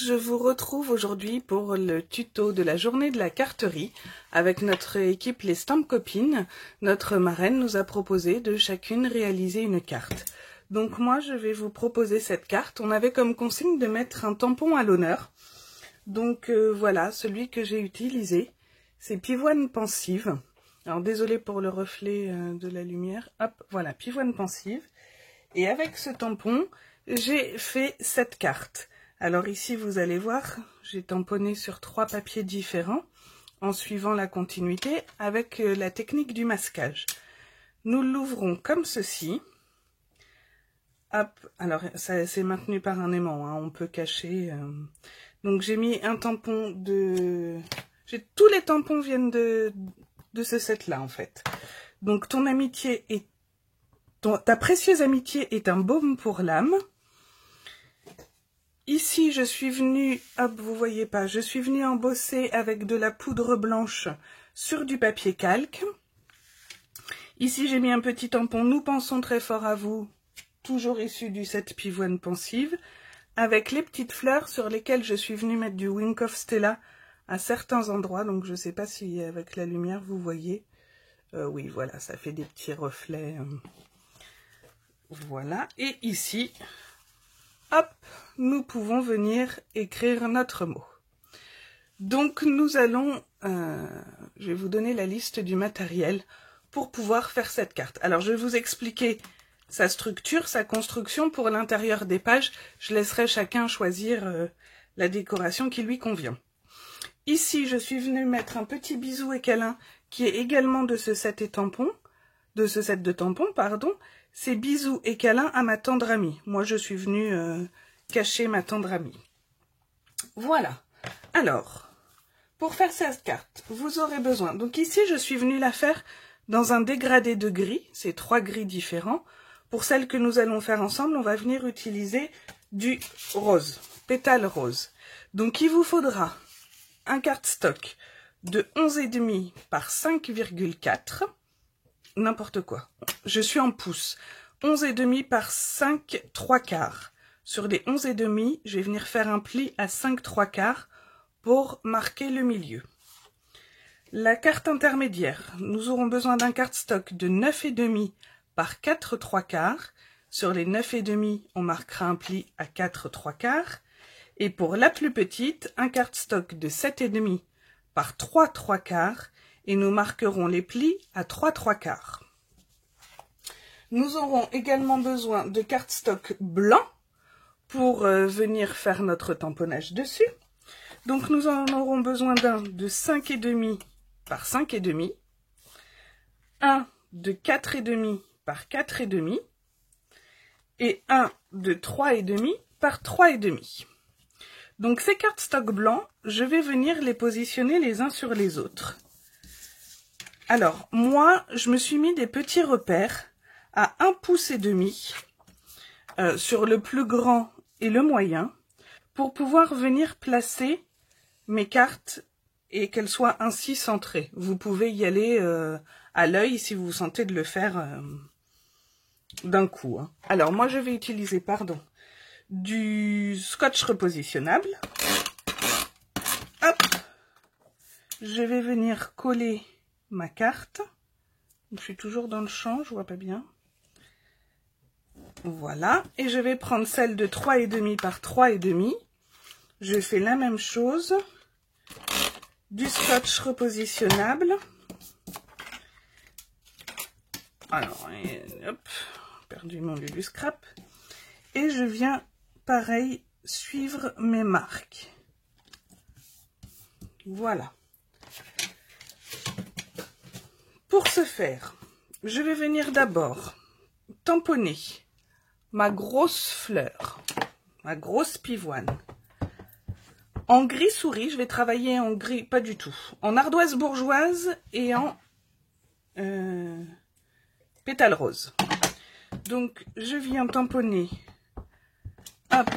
je vous retrouve aujourd'hui pour le tuto de la journée de la carterie. Avec notre équipe Les Stamp Copines, notre marraine nous a proposé de chacune réaliser une carte. Donc moi je vais vous proposer cette carte. On avait comme consigne de mettre un tampon à l'honneur. Donc voilà, celui que j'ai utilisé, c'est Pivoine Pensive. Alors désolé pour le reflet de la lumière. Hop, voilà, Pivoine Pensive. Et avec ce tampon, j'ai fait cette carte. Alors ici, vous allez voir, j'ai tamponné sur 3 papiers différents en suivant la continuité avec la technique du masquage. Nous l'ouvrons comme ceci. Hop, alors ça c'est maintenu par un aimant, hein, on peut cacher. Donc j'ai mis un tampon de... Tous les tampons viennent de ce set-là en fait. Donc ton amitié est... Ta précieuse amitié est un baume pour l'âme. Ici, je suis venue, hop, vous voyez pas, je suis venue embosser avec de la poudre blanche sur du papier calque. Ici, j'ai mis un petit tampon, nous pensons très fort à vous, toujours issu du set Pivoine Pensive, avec les petites fleurs sur lesquelles je suis venue mettre du Wink of Stella à certains endroits. Donc, je ne sais pas si avec la lumière, vous voyez. Oui, voilà, ça fait des petits reflets. Voilà, et ici... hop, nous pouvons venir écrire notre mot. Donc nous allons, je vais vous donner la liste du matériel pour pouvoir faire cette carte. Alors je vais vous expliquer sa structure, sa construction pour l'intérieur des pages. Je laisserai chacun choisir la décoration qui lui convient. Ici, je suis venue mettre un petit bisou et câlin qui est également de ce set de tampons, pardon. C'est bisous et câlins à ma tendre amie. Moi, je suis venue cacher ma tendre amie. Voilà. Alors, pour faire cette carte, vous aurez besoin... Donc ici, je suis venue la faire dans un dégradé de gris. C'est 3 gris différents. Pour celle que nous allons faire ensemble, on va venir utiliser du rose, pétale rose. Donc, il vous faudra un cardstock de 11,5 par 5,4. N'importe quoi. Je suis en pouces. 11,5 par 5 3/4. Sur les 11,5, je vais venir faire un pli à 5 3/4 pour marquer le milieu. La carte intermédiaire, nous aurons besoin d'un cardstock de 9,5 par 4 3/4. Sur les 9,5, on marquera un pli à 4 3/4. Et pour la plus petite, un cardstock de 7,5 par 3 3/4. Et nous marquerons les plis à 3 3/4. Nous aurons également besoin de cardstock blanc pour venir faire notre tamponnage dessus. Donc nous en aurons besoin d'un de 5,5 par 5,5, un de 4,5 par 4,5 et un de 3,5 par 3,5. Donc ces cardstocks blancs, je vais venir les positionner les uns sur les autres. Alors, moi, je me suis mis des petits repères à 1,5 pouce sur le plus grand et le moyen pour pouvoir venir placer mes cartes et qu'elles soient ainsi centrées. Vous pouvez y aller à l'œil si vous sentez de le faire d'un coup. Hein. Alors, moi, je vais utiliser, du scotch repositionnable. Hop, je vais venir coller ma carte. Je suis toujours dans le champ, je vois pas bien. Voilà, et je vais prendre celle de 3,5 par 3,5. Je fais la même chose. Du scotch repositionnable. Alors, hop, perdu mon lieu du scrap. Et je viens, pareil, suivre mes marques. Voilà. Pour ce faire, je vais venir d'abord tamponner ma grosse fleur, ma grosse pivoine. En gris souris, je vais travailler en gris, pas du tout, en ardoise bourgeoise et en pétale rose. Donc, je viens tamponner, hop,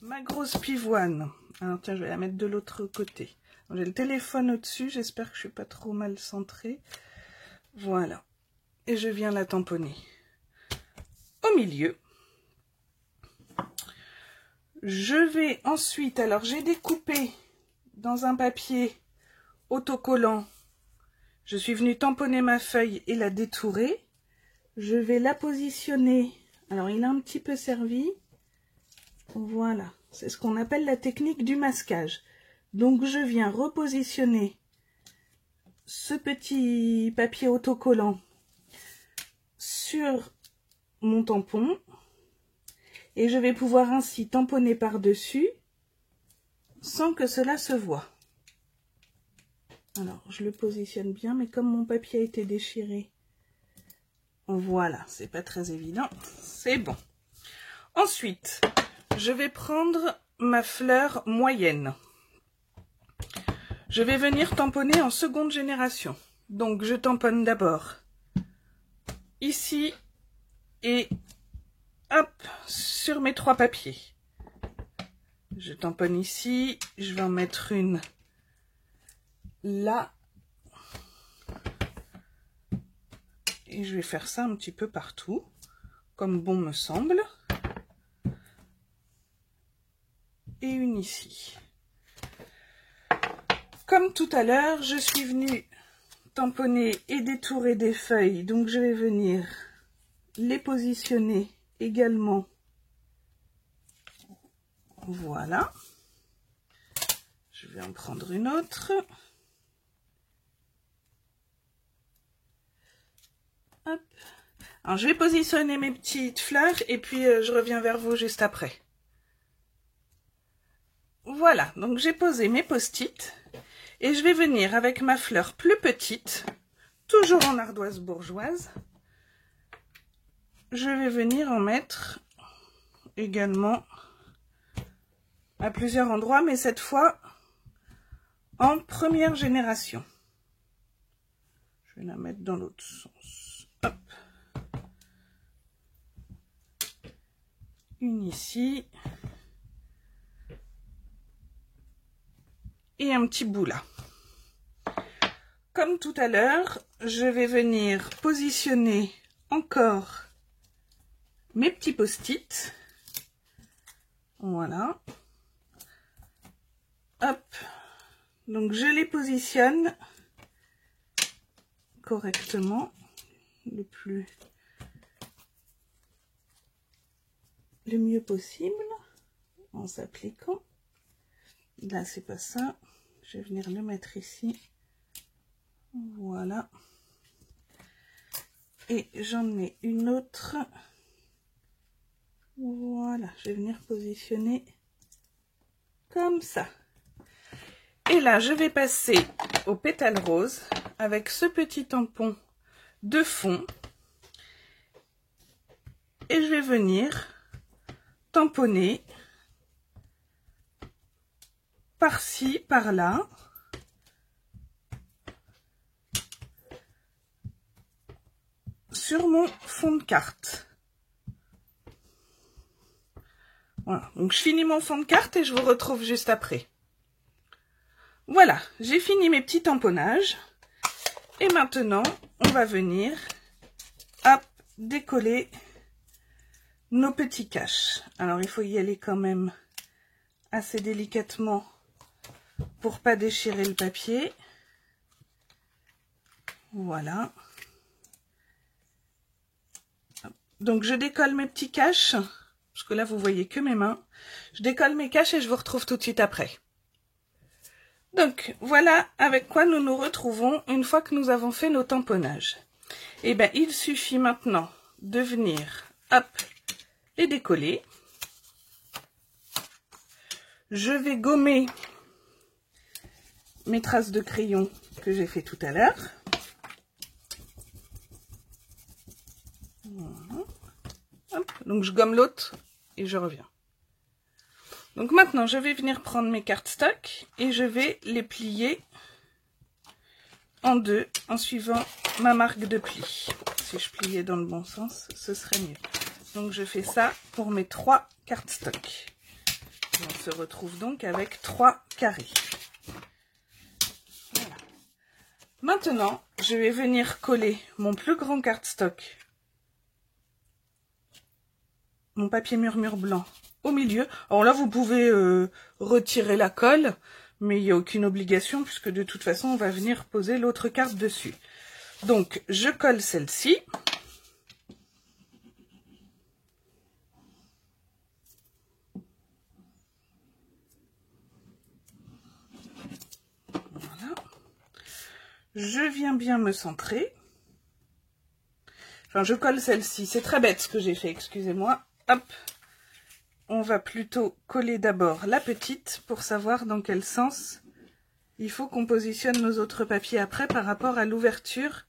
ma grosse pivoine. Alors, tiens, je vais la mettre de l'autre côté. J'ai le téléphone au-dessus, j'espère que je suis pas trop mal centrée. Voilà. Et je viens la tamponner au milieu. Je vais ensuite, alors j'ai découpé dans un papier autocollant, je suis venue tamponner ma feuille et la détourer. Je vais la positionner, alors il a un petit peu servi, voilà, c'est ce qu'on appelle la technique du masquage. Donc je viens repositionner ce petit papier autocollant sur mon tampon et je vais pouvoir ainsi tamponner par-dessus sans que cela se voie. Alors je le positionne bien, mais comme mon papier a été déchiré, voilà, c'est pas très évident, c'est bon. Ensuite, je vais prendre ma fleur moyenne. Je vais venir tamponner en seconde génération. Donc je tamponne d'abord ici et hop, sur mes 3 papiers. Je tamponne ici, je vais en mettre une là. Et je vais faire ça un petit peu partout, comme bon me semble. Et une ici. Comme tout à l'heure, je suis venue tamponner et détourer des feuilles, donc je vais venir les positionner également. Voilà. Je vais en prendre une autre. Hop. Alors je vais positionner mes petites fleurs et puis je reviens vers vous juste après. Voilà, donc j'ai posé mes post-it et je vais venir avec ma fleur plus petite, toujours en ardoise bourgeoise. Je vais venir en mettre également à plusieurs endroits, mais cette fois en première génération. Je vais la mettre dans l'autre sens. Hop. Une ici. Et un petit bout là. Comme tout à l'heure, je vais venir positionner encore mes petits post-it. Voilà. Hop. Donc je les positionne correctement, le mieux possible en s'appliquant. Là c'est pas ça, je vais venir le mettre ici. Voilà. Et j'en ai une autre. Voilà, je vais venir positionner comme ça. Et là, je vais passer au pétale rose avec ce petit tampon de fond. Et je vais venir tamponner par-ci, par-là. Sur mon fond de carte. Voilà, donc je finis mon fond de carte et je vous retrouve juste après. Voilà, j'ai fini mes petits tamponnages. Et maintenant, on va venir hop, décoller nos petits caches. Alors, il faut y aller quand même assez délicatement pour pas déchirer le papier. Voilà. Donc, je décolle mes petits caches, parce que là, vous voyez que mes mains. Je décolle mes caches et je vous retrouve tout de suite après. Donc, voilà avec quoi nous nous retrouvons une fois que nous avons fait nos tamponnages. Et bien, il suffit maintenant de venir, hop, les décoller. Je vais gommer mes traces de crayon que j'ai fait tout à l'heure. Voilà. Hop, donc je gomme l'autre et je reviens. Donc maintenant, je vais venir prendre mes cardstock et je vais les plier en deux en suivant ma marque de pli. Si je pliais dans le bon sens, ce serait mieux. Donc je fais ça pour mes 3 cardstock. Et on se retrouve donc avec 3 carrés. Voilà. Maintenant, je vais venir coller mon plus grand cardstock, mon papier murmure blanc, au milieu. Alors là, vous pouvez retirer la colle, mais il n'y a aucune obligation puisque de toute façon, on va venir poser l'autre carte dessus. Donc, je colle celle-ci. Voilà. Je viens bien me centrer. Enfin, je colle celle-ci. C'est très bête ce que j'ai fait, excusez-moi. Hop. On va plutôt coller d'abord la petite pour savoir dans quel sens il faut qu'on positionne nos autres papiers après par rapport à l'ouverture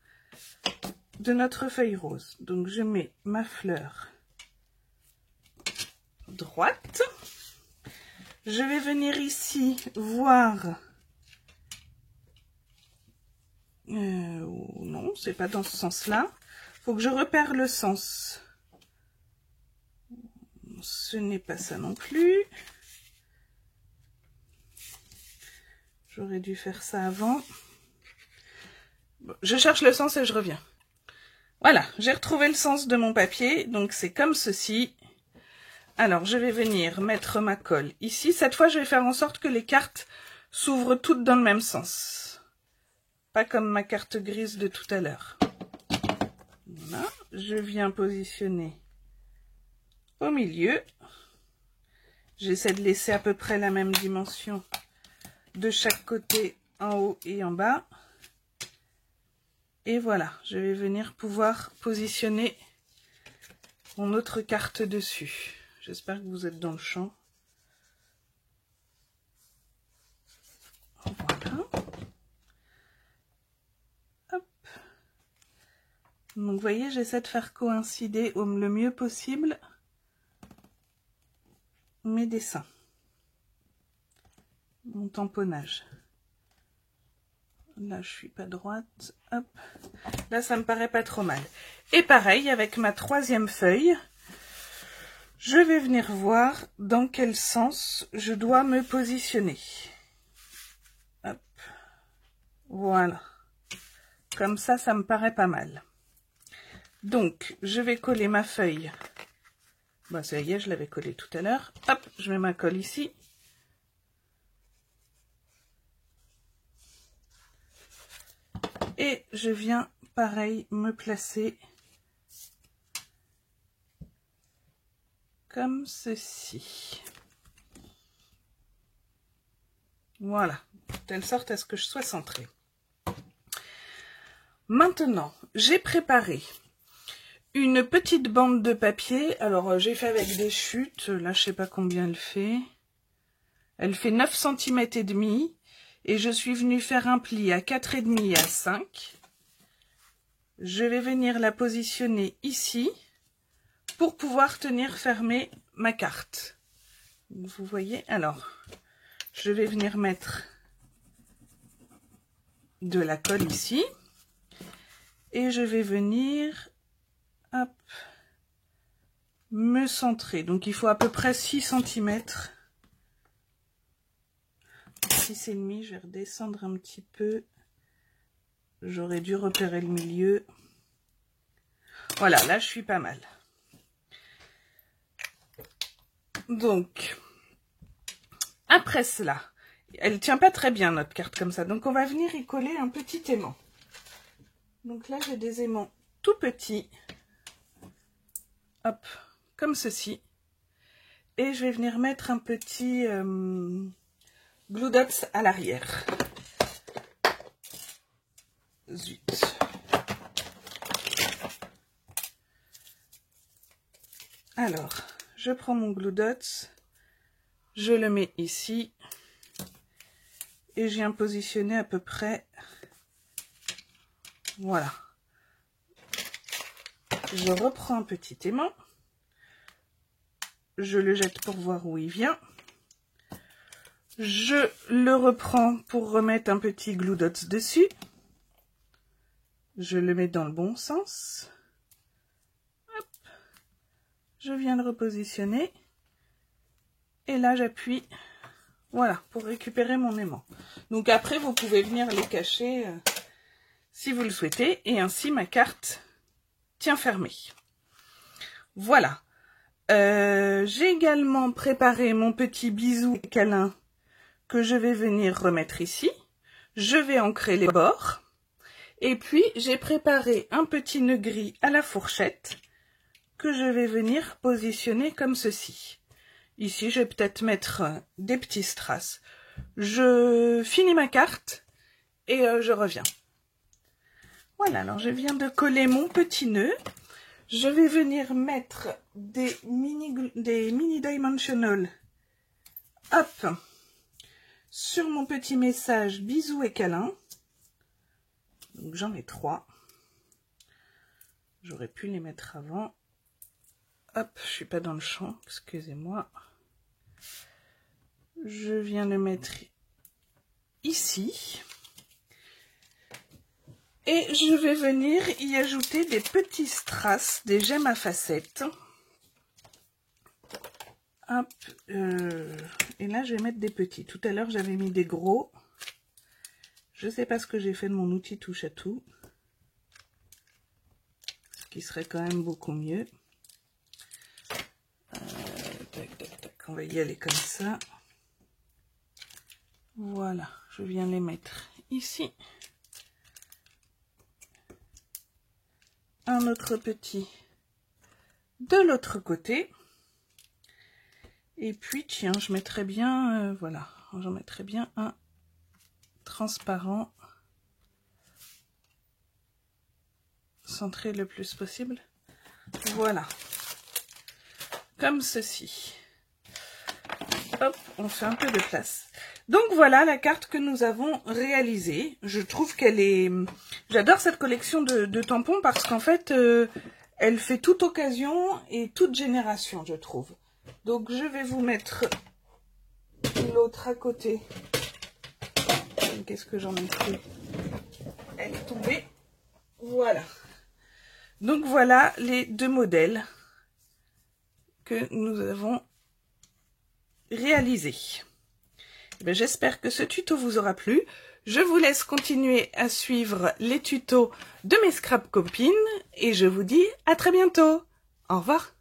de notre feuille rose. Donc, je mets ma fleur droite. Je vais venir ici voir... non, c'est pas dans ce sens-là. Faut que je repère le sens. Ce n'est pas ça non plus. J'aurais dû faire ça avant. Bon, je cherche le sens et je reviens. Voilà, j'ai retrouvé le sens de mon papier. Donc c'est comme ceci. Alors je vais venir mettre ma colle ici. Cette fois, je vais faire en sorte que les cartes s'ouvrent toutes dans le même sens. Pas comme ma carte grise de tout à l'heure. Voilà, je viens positionner au milieu. J'essaie de laisser à peu près la même dimension de chaque côté, en haut et en bas. Et voilà, je vais venir pouvoir positionner mon autre carte dessus. J'espère que vous êtes dans le champ. Voilà. Hop. Donc vous voyez, j'essaie de faire coïncider le mieux possible mes dessins, mon tamponnage. Là, je suis pas droite. Hop. Là, ça me paraît pas trop mal. Et pareil, avec ma troisième feuille, je vais venir voir dans quel sens je dois me positionner. Hop. Voilà. Comme ça, ça me paraît pas mal. Donc, je vais coller ma feuille. Bon, ça y est, je l'avais collée tout à l'heure. Hop, je mets ma colle ici. Et je viens, pareil, me placer comme ceci. Voilà, de telle sorte à ce que je sois centrée. Maintenant, j'ai préparé une petite bande de papier. Alors, j'ai fait avec des chutes. Là, je sais pas combien elle fait. Elle fait 9 cm et demi. Et je suis venue faire un pli à 4,5 et à 5. Je vais venir la positionner ici pour pouvoir tenir fermée ma carte. Vous voyez, alors, je vais venir mettre de la colle ici. Et je vais venir, hop, me centrer. Donc, il faut à peu près 6 cm. 6,5, je vais redescendre un petit peu. J'aurais dû repérer le milieu. Voilà, là je suis pas mal. Donc, après cela, elle tient pas très bien notre carte comme ça. Donc on va venir y coller un petit aimant. Donc là j'ai des aimants tout petits. Hop, comme ceci. Et je vais venir mettre un petit... Glue Dots à l'arrière. Zut. Alors, je prends mon Glue Dots, je le mets ici et je viens positionner à peu près. Voilà. Je reprends un petit aimant. Je le jette pour voir où il vient. Je le reprends pour remettre un petit Glue Dots dessus. Je le mets dans le bon sens. Hop. Je viens le repositionner. Et là, j'appuie. Voilà, pour récupérer mon aimant. Donc après, vous pouvez venir les cacher si vous le souhaitez. Et ainsi, ma carte tient fermée. Voilà. J'ai également préparé mon petit bisou et câlin que je vais venir remettre ici. Je vais ancrer les bords. Et puis, j'ai préparé un petit nœud gris à la fourchette que je vais venir positionner comme ceci. Ici, je vais peut-être mettre des petits strass. Je finis ma carte et je reviens. Voilà, alors je viens de coller mon petit nœud. Je vais venir mettre des mini dimensional, hop, sur mon petit message bisous et câlin. Donc j'en ai 3. J'aurais pu les mettre avant. Hop, je suis pas dans le champ, excusez-moi. Je viens le mettre ici. Et je vais venir y ajouter des petits strass, des gemmes à facettes. Hop, et là je vais mettre des petits. Tout à l'heure j'avais mis des gros. Je sais pas ce que j'ai fait de mon outil touche à tout. Ce qui serait quand même beaucoup mieux. Tac, tac, tac. On va y aller comme ça. Voilà, je viens les mettre ici. Un autre petit de l'autre côté. Et puis, tiens, je mettrais bien, voilà, j'en mettrais bien un transparent, centré le plus possible. Voilà, comme ceci. Hop, on fait un peu de place. Donc voilà la carte que nous avons réalisée. Je trouve qu'elle est... J'adore cette collection de tampons parce qu'en fait, elle fait toute occasion et toute génération, je trouve. Donc je vais vous mettre l'autre à côté. Qu'est-ce que j'en ai fait? Elle est tombée. Voilà. Donc voilà les deux modèles que nous avons réalisés. J'espère que ce tuto vous aura plu. Je vous laisse continuer à suivre les tutos de mes scrap copines et je vous dis à très bientôt. Au revoir.